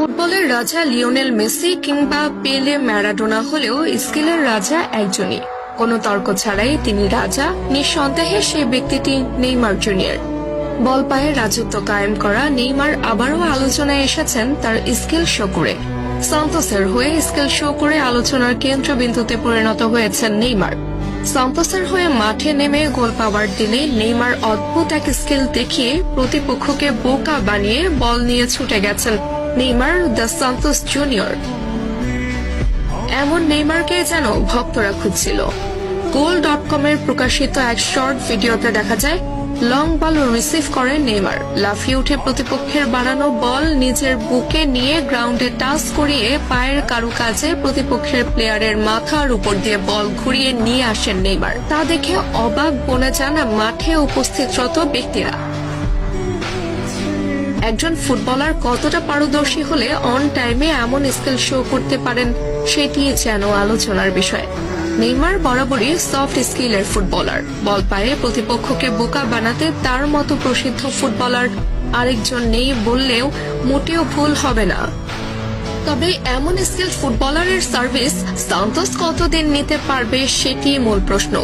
ফুটবলের রাজা Lionel Messi কিংবা পেলে ম্যারাডোনা হলেও স্কিলের রাজা একজনই। কোনো তর্ক ছাড়াই তিনি রাজা, নিঃসন্দেহে সেই ব্যক্তিটি নেইমার জুনিয়র। বল পায়ে রাজত্ব কায়েম করা নেইমার আবারও আলোচনায় এসেছেন তার স্কিল শো করে। সান্তোসের হয়ে স্কিল শো করে আলোচনার কেন্দ্রবিন্দুতে পরিণত হয়েছেন নেইমার। সান্তোসের হয়ে মাঠে নেমে গোল পাওয়ার দিনে নেইমার অদ্ভুত এক স্কিল দেখিয়ে প্রতিপক্ষকে বোকা বানিয়ে বল নিয়ে ছুটে গেছেন নেইমার দ্য সান্তোস জুনিয়র। এমন নেইমারকে যেন ভক্তরা খুঁজছিল। goal.com-এর প্রকাশিত এক শর্ট ভিডিওতে দেখা যায় লং বল রিসিভ করে নেইমার লাফিয়ে উঠে প্রতিপক্ষের বানানো বল নিজের বুকে নিয়ে গ্রাউন্ডে টাচ করিয়ে পায়ের কারুকাজে প্রতিপক্ষের প্লেয়ারের মাথার উপর দিয়ে বল ঘুরিয়ে নিয়ে আসেন নেইমার। তা দেখে অবাক বনে যান মাঠে উপস্থিতরত ব্যক্তিরা। একজন ফুটবলার কতটা পারদর্শী হলে অন টাইমে এমন স্কিল শো করতে পারেন সেটি যেন আলোচনার বিষয়। নেইমার বরাবরই সফট স্কিলের ফুটবলার। বল পায়ে প্রতিপক্ষকে বোকা বানাতে তার মতো প্রসিদ্ধ ফুটবলার আরেকজন নেই বললেও মোটেও ভুল হবে না। তবে এমন স্কিল ফুটবলারের সার্ভিস সান্তোস কতদিন নিতে পারবে সেটি মূল প্রশ্ন।